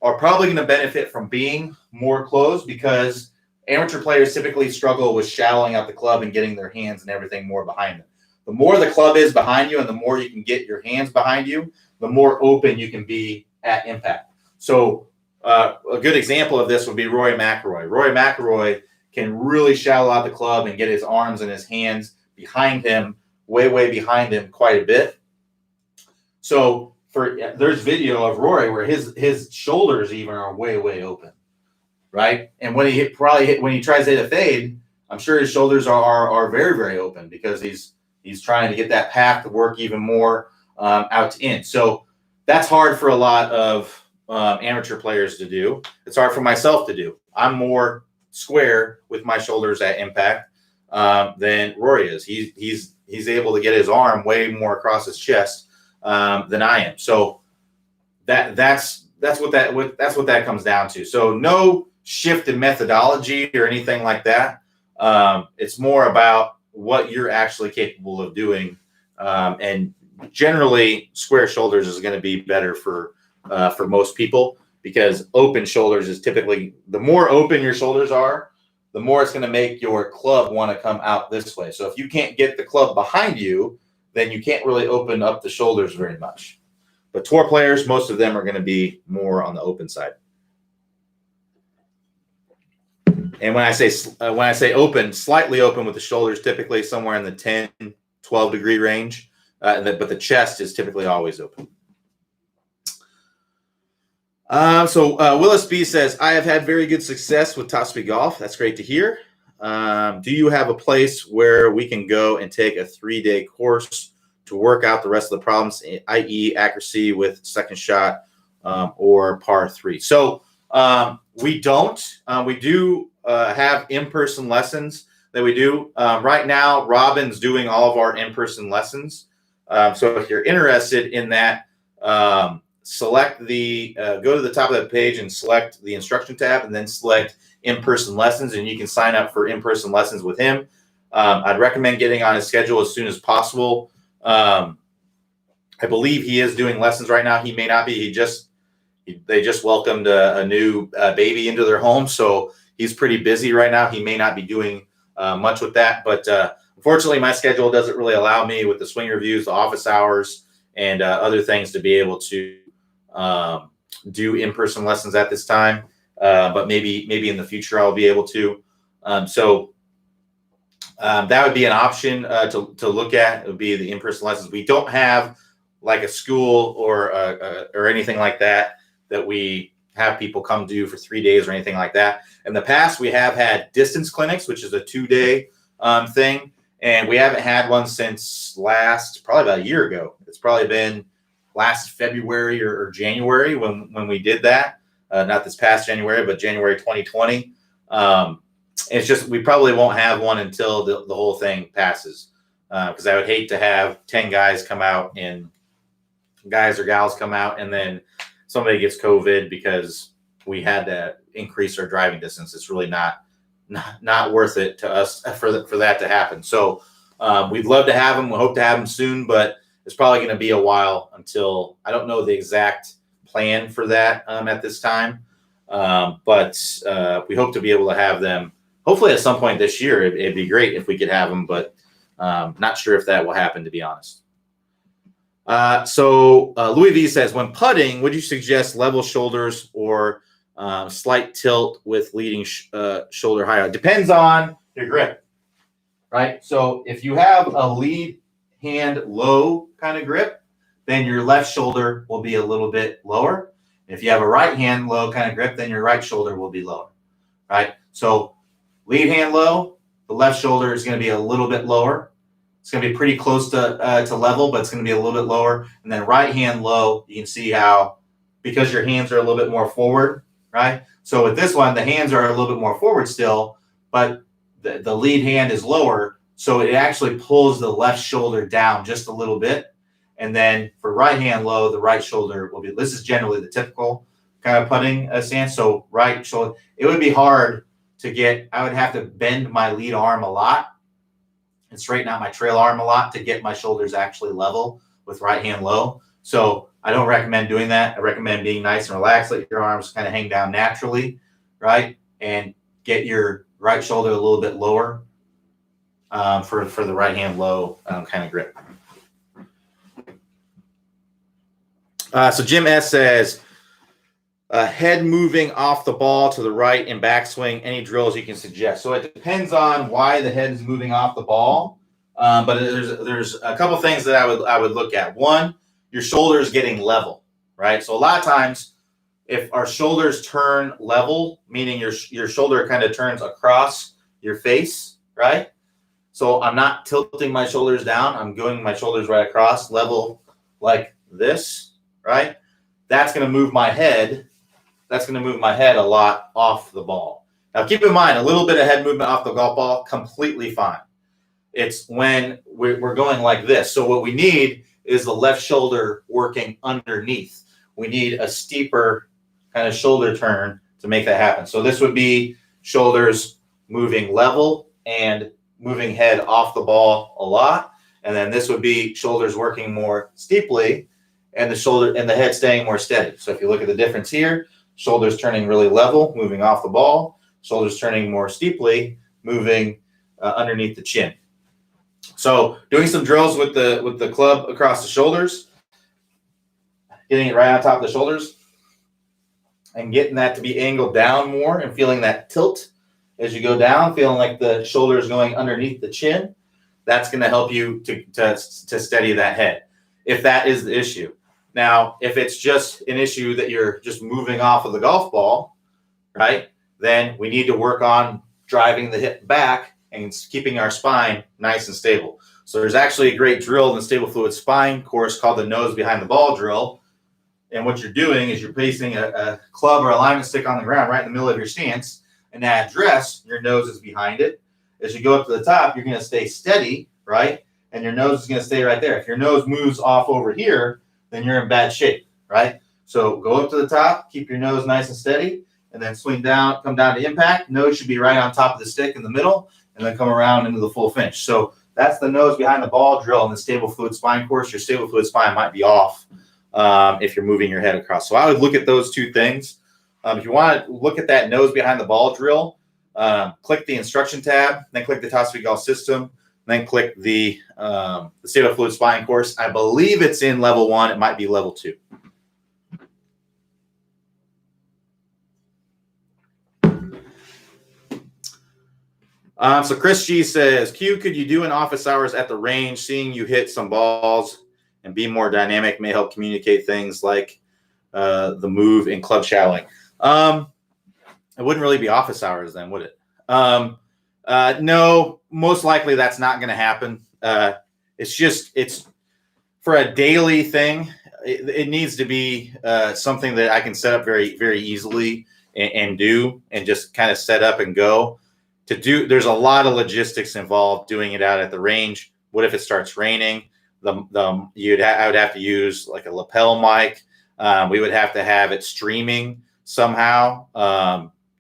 are probably going to benefit from being more closed, because amateur players typically struggle with shallowing out the club and getting their hands and everything more behind them. The more the club is behind you and the more you can get your hands behind you, the more open you can be at impact. So a good example of this would be Rory McIlroy. Rory McIlroy can really shallow out the club and get his arms and his hands behind him, way, way behind him quite a bit. So there's video of Rory where his shoulders even are way, way open, right? And when he tries to hit a fade, I'm sure his shoulders are very, very open, because he's trying to get that path to work even more out to in. So that's hard for a lot of amateur players to do. It's hard for myself to do. I'm more square with my shoulders at impact than Rory is. He's able to get his arm way more across his chest than I am. So that's what that comes down to. So no shift in methodology or anything like that. It's more about what you're actually capable of doing, and generally square shoulders is going to be better for most people, because open shoulders is typically, the more open your shoulders are, the more it's going to make your club want to come out this way. So if you can't get the club behind you, then you can't really open up the shoulders very much. But tour players, most of them are going to be more on the open side. And when I say open, slightly open with the shoulders, typically somewhere in the 10, 12 degree range, but the chest is typically always open. Willis B says, I have had very good success with top speed golf. That's great to hear. Do you have a place where we can go and take a 3-day course to work out the rest of the problems, i.e. accuracy with second shot or par 3? So we don't. We do have in-person lessons that we do. Right now, Robin's doing all of our in-person lessons. So if you're interested in that, select go to the top of the page and select the instruction tab, and then select in-person lessons, and you can sign up for in-person lessons with him. I'd recommend getting on his schedule as soon as possible. I believe he is doing lessons right now. He may not be. They just welcomed a new baby into their home, so he's pretty busy right now. He may not be doing much with that, but unfortunately, my schedule doesn't really allow me, with the swing reviews, the office hours, and other things, to be able to do in-person lessons at this time. But maybe in the future I'll be able to. So that would be an option to look at. It would be the in-person lessons. We don't have like a school or anything like that we have people come do for 3 days or anything like that. In the past, we have had distance clinics, which is a 2-day thing. And we haven't had one since probably about a year ago. It's probably been last February or January when we did that. Not this past January, but January 2020. It's just, we probably won't have one until the whole thing passes. Because I would hate to have 10 guys come out, and guys or gals come out, and then somebody gets COVID because we had to increase our driving distance. It's really not worth it to us for that to happen. So We'd love to have them. We hope to have them soon, but it's probably going to be a while until I don't know the exact plan for that at this time. But we hope to be able to have them hopefully at some point this year. It'd be great if we could have them, but not sure if that will happen, to be honest. So Louis V says, when putting, would you suggest level shoulders or slight tilt with leading shoulder higher? It depends on your grip, right? So if you have a lead hand low kind of grip, then your left shoulder will be a little bit lower. If you have a right hand low kind of grip, then your right shoulder will be lower, right? So lead hand low, the left shoulder is going to be a little bit lower. It's going to be pretty close to level, but it's going to be a little bit lower. And then right hand low, you can see how, because your hands are a little bit more forward, right? So with this one, the hands are a little bit more forward still, but the lead hand is lower. So it actually pulls the left shoulder down just a little bit. And then for right hand low, the right shoulder will be, this is generally the typical kind of putting stance. So right shoulder, it would be hard to get, I would have to bend my lead arm a lot and straighten out my trail arm a lot to get my shoulders actually level with right hand low. So I don't recommend doing that. I recommend being nice and relaxed, let your arms kind of hang down naturally, right? And get your right shoulder a little bit lower for the right hand low kind of grip. So Jim S says, head moving off the ball to the right in backswing, any drills you can suggest. So it depends on why the head is moving off the ball. But there's a couple things that I would look at. One, your shoulders getting level, right? So a lot of times if our shoulders turn level, meaning your shoulder kind of turns across your face, right? So I'm not tilting my shoulders down. I'm going my shoulders right across level like this, right? That's going to move my head. That's going to move my head a lot off the ball. Now, keep in mind, a little bit of head movement off the golf ball, completely fine. It's when we're going like this. So what we need is the left shoulder working underneath. We need a steeper kind of shoulder turn to make that happen. So this would be shoulders moving level and moving head off the ball a lot. And then this would be shoulders working more steeply and the shoulder and the head staying more steady. So if you look at the difference here, shoulders turning really level, moving off the ball, shoulders turning more steeply, moving underneath the chin. So doing some drills with the club across the shoulders, getting it right on top of the shoulders and getting that to be angled down more and feeling that tilt as you go down, feeling like the shoulder is going underneath the chin. That's going to help you to steady that head if that is the issue. Now, if it's just an issue that you're just moving off of the golf ball, right, then we need to work on driving the hip back and keeping our spine nice and stable. So there's actually a great drill in the Stable Fluid Spine course called the nose behind the ball drill. And what you're doing is you're placing a club or alignment stick on the ground right in the middle of your stance. And that address, your nose is behind it. As you go up to the top, you're going to stay steady, right? And your nose is going to stay right there. If your nose moves off over here, then you're in bad shape, right? So go up to the top, keep your nose nice and steady, and then swing down, come down to impact. Nose should be right on top of the stick in the middle, and then come around into the full finish. So that's the nose behind the ball drill in the Stable Fluid Spine course. Your Stable Fluid Spine might be off if you're moving your head across. So I would look at those two things. If you want to look at that nose behind the ball drill, click the instruction tab, then click the Top Speed Golf System, then click the Stable Fluid Spine course. I believe it's in level 1. It might be level 2. So Chris G says, Q, could you do an office hours at the range? Seeing you hit some balls and be more dynamic may help communicate things like the move in club shadowing. It wouldn't really be office hours then, would it? No, most likely that's not going to happen. It's for a daily thing. It needs to be something that I can set up very, very easily and do and just kind of set up and go. There's a lot of logistics involved doing it out at the range. What if it starts raining? I would have to use like a lapel mic. We would have to have it streaming somehow.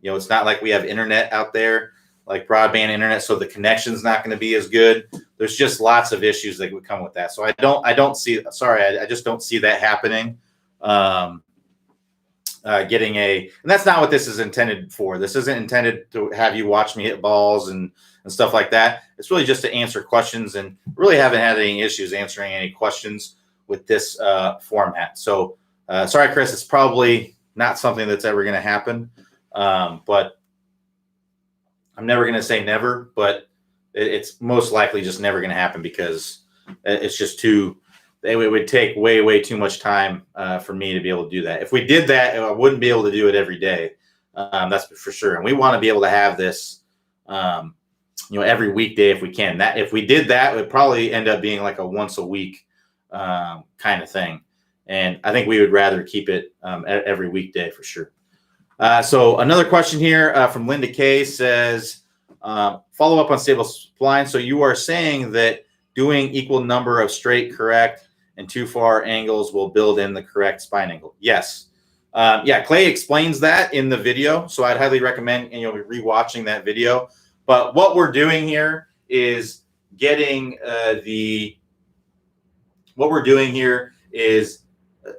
It's not like we have internet out there. like broadband internet, so the connection's not going to be as good. There's just lots of issues that would come with that. So I just don't see that happening. And that's not what this is intended for. This isn't intended to have you watch me hit balls and stuff like that. It's really just to answer questions, and really haven't had any issues answering any questions with this format. So sorry, Chris, it's probably not something that's ever going to happen. But I'm never going to say never, but it's most likely just never going to happen, because it's just it would take way, way too much time for me to be able to do that. If we did that, I wouldn't be able to do it every day. That's for sure. And we want to be able to have this, every weekday if we can. If we did that, it would probably end up being like a once a week kind of thing. And I think we would rather keep it every weekday for sure. So another question here from Linda K says, follow up on stable spline. So you are saying that doing equal number of straight, correct, and too far angles will build in the correct spine angle. Yes. Clay explains that in the video. So I'd highly recommend rewatching that video. But what we're doing here is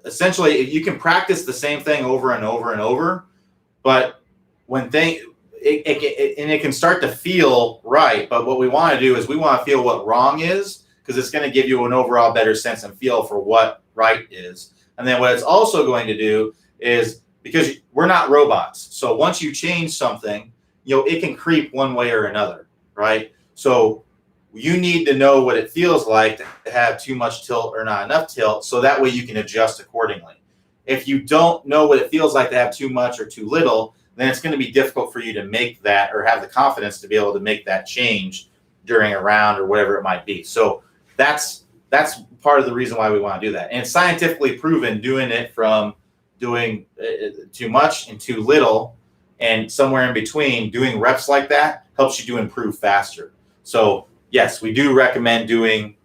essentially, you can practice the same thing over and over and over, but it can start to feel right. But what we want to do is we want to feel what wrong is, because it's going to give you an overall better sense and feel for what right is. And then what it's also going to do is, because we're not robots, so once you change something, it can creep one way or another, right? So you need to know what it feels like to have too much tilt or not enough tilt, so that way you can adjust accordingly. If you don't know what it feels like to have too much or too little, then it's going to be difficult for you to make that, or have the confidence to be able to make that change during a round or whatever it might be. So that's part of the reason why we want to do that. And it's scientifically proven, doing it from doing too much and too little and somewhere in between, doing reps like that helps you to improve faster. So yes, we do recommend doing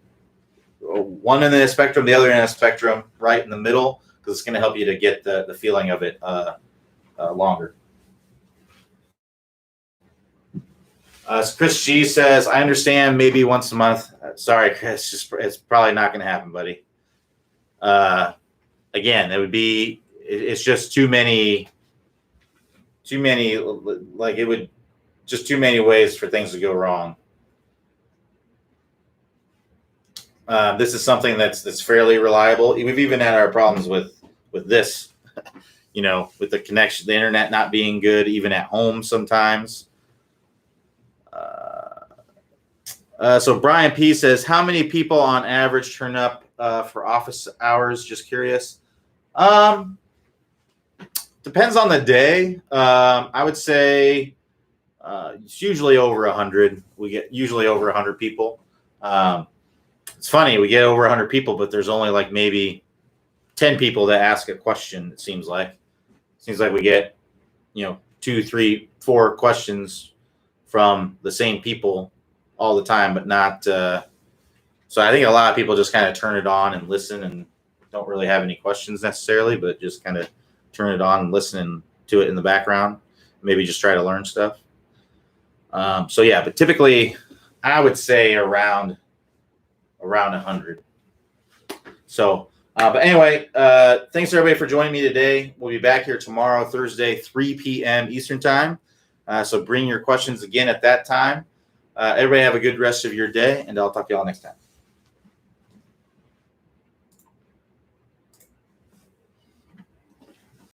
one end of the spectrum, the other end of the spectrum, right in the middle, because it's going to help you to get the feeling of it longer. So Chris G says, I understand maybe once a month. Sorry, Chris, it's probably not going to happen, buddy. Again, it's just too many, like it would just too many ways for things to go wrong. This is something that's fairly reliable. We've even had our problems with this, with the connection, the internet not being good, even at home sometimes. So Brian P says, how many people on average turn up for office hours? Just curious. Depends on the day. I would say it's usually over 100. We get usually over 100 people. It's funny, we get over 100 people, but there's only like maybe 10 people that ask a question. It seems like we get 2, 3, 4 questions from the same people all the time, but not. So I think a lot of people just kind of turn it on and listen and don't really have any questions necessarily, but just kind of turn it on and listen to it in the background. Maybe just try to learn stuff. So yeah, but typically I would say around 100. So, but anyway, thanks everybody for joining me today. We'll be back here tomorrow, Thursday, 3 p.m. Eastern time. So bring your questions again at that time. Everybody have a good rest of your day, and I'll talk to you all next time.